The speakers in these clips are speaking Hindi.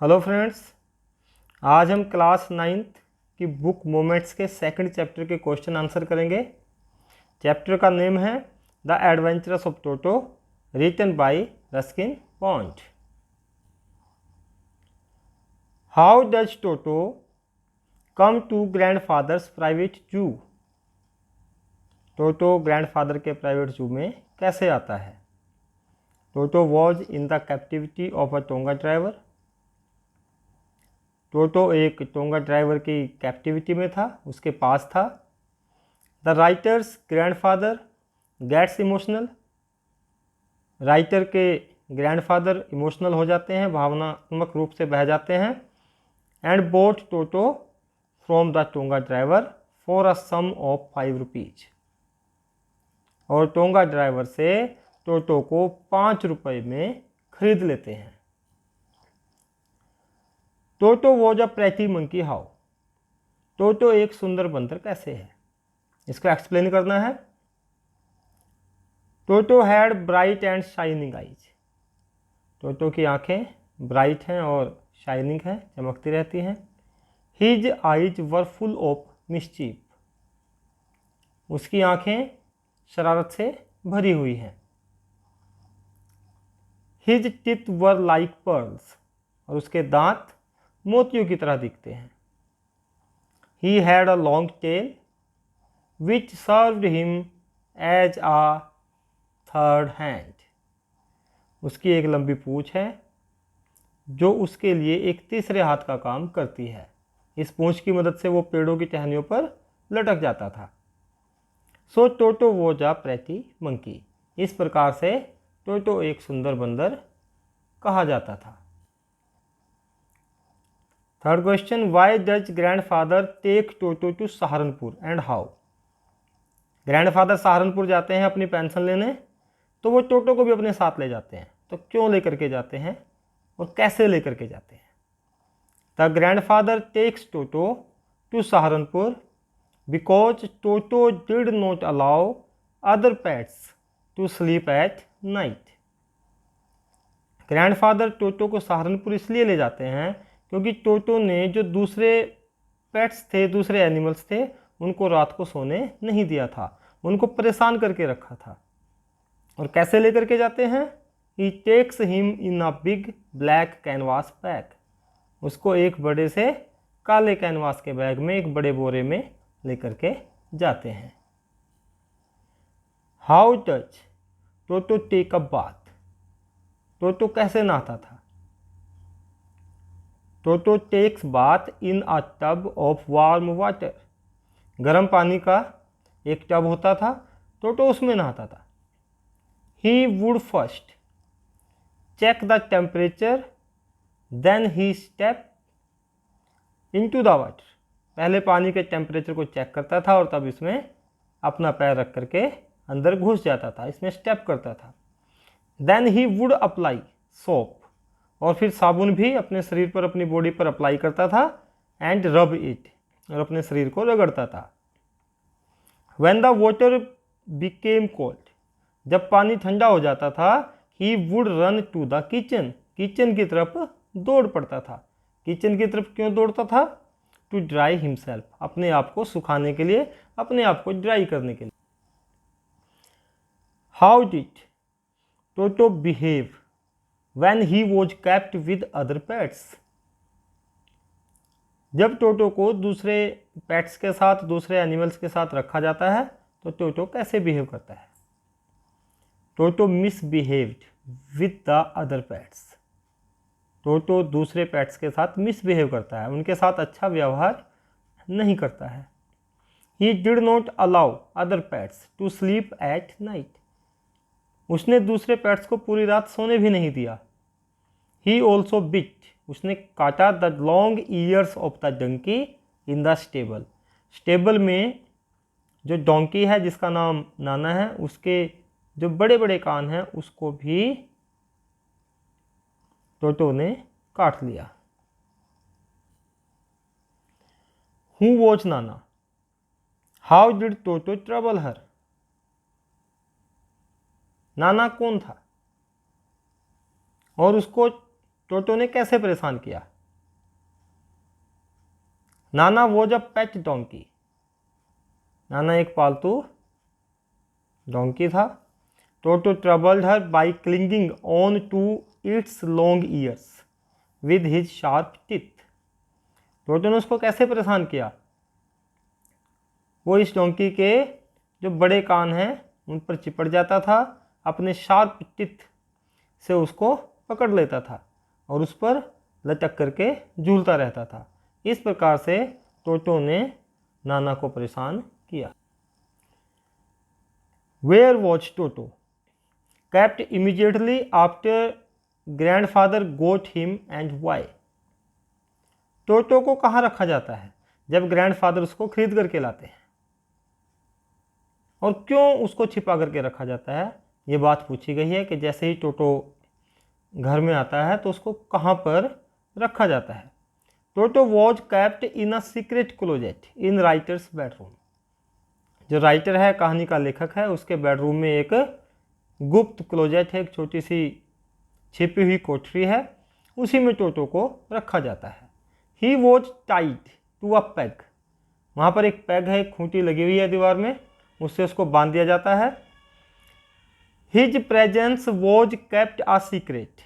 हेलो फ्रेंड्स, आज हम क्लास 9th की बुक मोमेंट्स के सेकंड चैप्टर के क्वेश्चन आंसर करेंगे। चैप्टर का नेम है the adventures of Toto, written by Ruskin Bond. How does Toto come to grandfather's private zoo? Toto grandfather के प्राइवेट जू में कैसे आता है? Toto was in the captivity of a tonga driver. Toto एक टोंगा ड्राइवर की कैप्टिविटी में था, उसके पास था। The writer's grandfather gets emotional. Writer के ग्रैंडफादर इमोशनल हो जाते हैं, भावनात्मक रूप से बह जाते हैं। And bought Toto from the tonga driver for a sum of 5 rupees. और टोंगा ड्राइवर से टोटो को 5 रुपये में खरीद लेते हैं। Toto was a pretty monkey how? Toto एक सुंदर बंदर कैसे है, इसको एक्सप्लेन करना है। Toto had bright and shining eyes. Toto की आंखें ब्राइट हैं और शाइनिंग हैं, चमकती रहती हैं। His eyes were full of mischief. उसकी आंखें शरारत से भरी हुई हैं। His teeth were like pearls. और उसके दांत मोतियों की तरह दिखते हैं। He had a long tail which served him as a third hand. उसकी एक लंबी पूंछ है जो उसके लिए एक तीसरे हाथ का काम करती है। इस पूंछ की मदद से वो पेड़ों की टहनियों पर लटक जाता था। So Toto was a pretty monkey. इस प्रकार से टोटो एक सुंदर बंदर कहा जाता था। Third question, why does grandfather take Toto to Saharanpur and how? Grandfather Saharanpur जाते हैं अपनी पेंशन लेने, तो वो टोटो को भी अपने साथ ले जाते हैं। तो क्यों लेकर के जाते हैं और कैसे लेकर के जाते हैं? The grandfather takes Toto to Saharanpur because Toto did not allow other pets to sleep at night. Grandfather Toto को सहारनपुर इसलिए ले जाते हैं क्योंकि टोटो ने जो दूसरे पेट्स थे, दूसरे एनिमल्स थे, उनको रात को सोने नहीं दिया था, उनको परेशान करके रखा था। और कैसे लेकर के जाते हैं? He takes him in a big black canvas bag. उसको एक बड़े से काले कैनवास के बैग में, एक बड़े बोरे में लेकर के जाते हैं। How does Toto take a bath? Toto कैसे नहाता था? Toto takes bath in a tub of warm water. गर्म पानी का एक टब होता था, टोटो उसमें नहाता था। He would first check the temperature then he step into the water. पहले पानी के टेम्परेचर को चेक करता था और तब इसमें अपना पैर रख करके अंदर घुस जाता था, इसमें स्टेप करता था। Then he would apply soap. और फिर साबुन भी अपने शरीर पर, अपनी बॉडी पर अप्लाई करता था। And rub it. और अपने शरीर को रगड़ता था। When the water became cold. जब पानी ठंडा हो जाता था, he would run to the kitchen. Kitchen की तरफ दौड़ पड़ता था। किचन की तरफ क्यों दौड़ता था? To dry himself. अपने आप को सुखाने के लिए, अपने आप को ड्राई करने के लिए। How did toto behave when he was kept with other pets? जब टोटो को दूसरे पेट्स के साथ, दूसरे एनिमल्स के साथ रखा जाता है, तो टोटो कैसे बिहेव करता है? Toto misbehaved with the other pets. Toto दूसरे पेट्स के साथ मिसबिहेव करता है, उनके साथ अच्छा व्यवहार नहीं करता है। He did not allow other pets to sleep at night. उसने दूसरे पेट्स को पूरी रात सोने भी नहीं दिया। He also bit. उसने काटा the long ears of the donkey in the stable. Stable में जो डोंकी है, जिसका नाम नाना है, उसके जो बड़े बड़े कान हैं, उसको भी टोटो ने काट लिया। Who was Nana? How did toto trouble हर? नाना कौन था और उसको टोटो ने कैसे परेशान किया? नाना वॉज अ पेट डोंकी। नाना एक पालतू डोंकी था। Toto troubled her by clinging on to its long ears with his sharp teeth. Toto ने उसको कैसे परेशान किया? वो इस डोंकी के जो बड़े कान हैं उन पर चिपट जाता था, अपने शार्प टीथ से उसको पकड़ लेता था और उस पर लटक करके झूलता रहता था। इस प्रकार से टोटो ने नाना को परेशान किया। Where was Toto? Kept immediately after grandfather got him and why? टोटो को कहाँ रखा जाता है जब ग्रैंडफादर उसको खरीद करके लाते हैं, और क्यों उसको छिपा करके रखा जाता है? ये बात पूछी गई है कि जैसे ही टोटो घर में आता है तो उसको कहाँ पर रखा जाता है। Toto was kept in a secret closet in writers bedroom. जो राइटर है, कहानी का लेखक है, उसके बेडरूम में एक गुप्त क्लोजेट है, एक छोटी सी छिपी हुई कोठरी है, उसी में टोटो को रखा जाता है। He was tied to a peg. वहाँ पर एक पैग है, एक खूंटी लगी हुई है दीवार में, उससे उसको बांध दिया जाता है। His presence was kept a secret.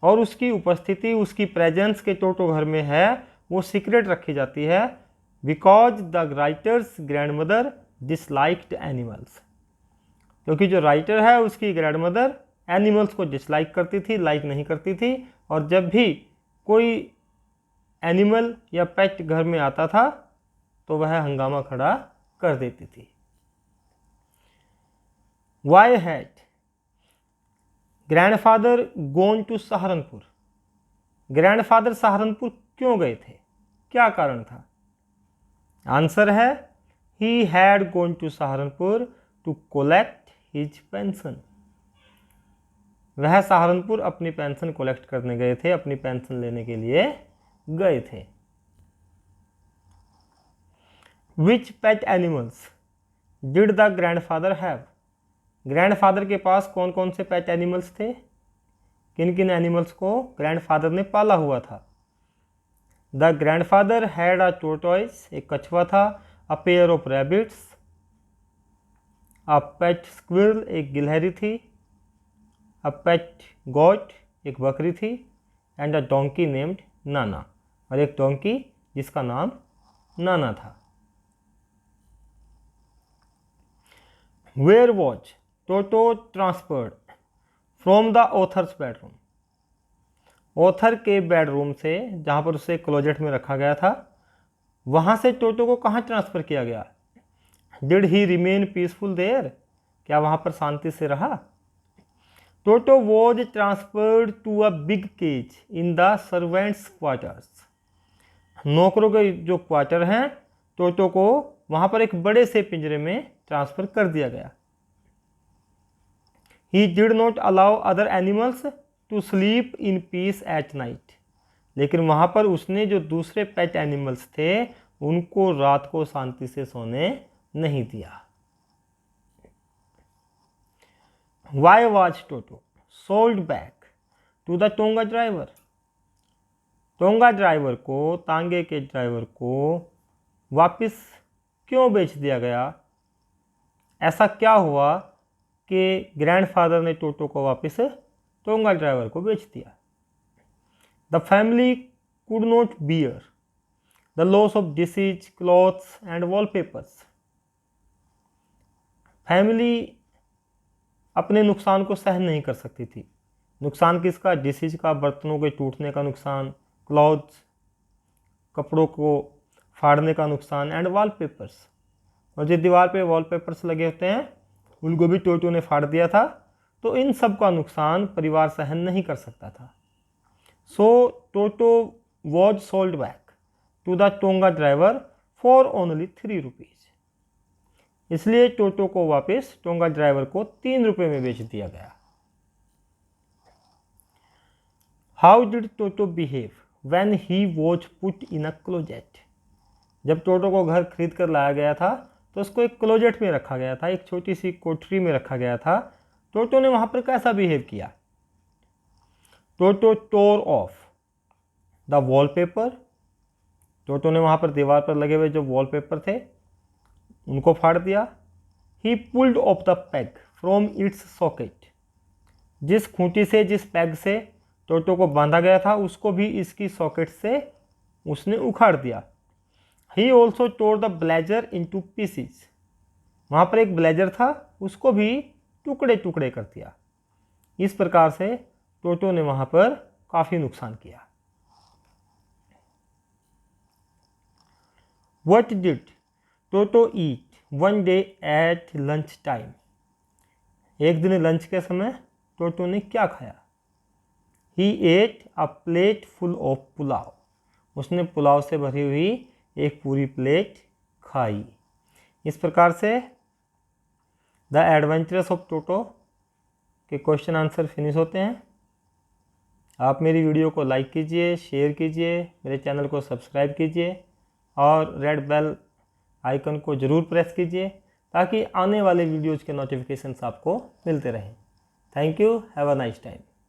और उसकी उपस्थिति, उसकी प्रेजेंस के टोटो घर में है, वो सीक्रेट रखी जाती है। Because the writers grandmother disliked animals. क्योंकि जो राइटर है उसकी ग्रैंडमदर एनिमल्स को डिसलाइक करती थी, लाइक नहीं करती थी, और जब भी कोई एनिमल या पेट घर में आता था तो वह हंगामा खड़ा कर देती थी। Why had grandfather gone to Saharanpur. Grandfather Saharanpur क्यों गए थे, क्या कारण था? आंसर है he had gone to Saharanpur to collect his pension. वह सहारनपुर अपनी पेंशन कोलेक्ट करने गए थे, अपनी पेंशन लेने के लिए गए थे। Which pet animals did the grandfather have. Grandfather के पास कौन कौन से पेट एनिमल्स थे? किन किन एनिमल्स को ग्रैंडफादर ने पाला हुआ था? द ग्रैंडफादर हैड अ टोर्टोइस, एक कछुआ था, a pair of rabbits, a pet squirrel, एक गिलहरी थी, अ पेट गोट, एक बकरी थी, एंड अ डोंकी नेम्ड नाना, और एक डोंकी जिसका नाम नाना था। Where was Toto transferred from the author's bedroom. Author के बेडरूम से, जहाँ पर उसे क्लोजेट में रखा गया था, वहाँ से टोटो को कहाँ ट्रांसफ़र किया गया? Did he remain peaceful there. क्या वहाँ पर शांति से रहा? Toto was transferred to a big cage in the servants quarters. नौकरों के जो क्वार्टर हैं, टोटो को वहाँ पर एक बड़े से पिंजरे में ट्रांसफ़र कर दिया गया। He did not allow other animals to sleep in peace at night. लेकिन वहाँ पर उसने जो दूसरे पेट एनिमल्स थे उनको रात को शांति से सोने नहीं दिया। Why was Toto sold back to the tonga driver. Tonga driver को, तांगे के ड्राइवर को वापस क्यों बेच दिया गया? ऐसा क्या हुआ कि ग्रैंडफादर ने टोटो को वापस टोंगा ड्राइवर को बेच दिया? The family could not bear the loss of disease, clothes and wallpapers. Family अपने नुकसान को सहन नहीं कर सकती थी। नुकसान किसका? डिसीज का, बर्तनों के टूटने का नुकसान, क्लॉथ्स, कपड़ों को फाड़ने का नुकसान, एंड वॉलपेपर्स, और जो दीवार पे वॉलपेपर्स लगे होते हैं उनको भी टोटो ने फाड़ दिया था। तो इन सब का नुकसान परिवार सहन नहीं कर सकता था। So Toto was sold back to the tonga driver for only 3 rupees. इसलिए टोटो को वापस टोंगा ड्राइवर को 3 रुपये में बेच दिया गया। How did toto behave when he was put in a closet. जब टोटो को घर खरीद कर लाया गया था तो उसको एक क्लोजेट में रखा गया था, एक छोटी सी कोठरी में रखा गया था। टोटो ने वहाँ पर कैसा बिहेव किया? टोटो टोर ऑफ द वॉलपेपर, टोटो ने वहाँ पर दीवार पर लगे हुए जो वॉलपेपर थे उनको फाड़ दिया। ही pulled off the peg from its socket, जिस खूंटी से, जिस पैग से टोटो को बांधा गया था उसको भी इसकी सॉकेट से उसने उखाड़ दिया। He also tore the blazer into pieces, वहाँ पर एक ब्लेजर था उसको भी टुकड़े टुकड़े कर दिया। इस प्रकार से टोटो ने वहाँ पर काफ़ी नुकसान किया। What did Toto eat one day at lunch time? एक दिन लंच के समय टोटो ने क्या खाया? He ate a plate full of pulao, उसने पुलाव से भरी हुई एक पूरी प्लेट खाई। इस प्रकार से द एडवेंचरस ऑफ टोटो के क्वेश्चन आंसर फिनिश होते हैं। आप मेरी वीडियो को लाइक कीजिए, शेयर कीजिए, मेरे चैनल को सब्सक्राइब कीजिए और रेड बेल आइकन को ज़रूर प्रेस कीजिए ताकि आने वाले वीडियोज़ के नोटिफिकेशंस आपको मिलते रहें। Thank you, have a nice time.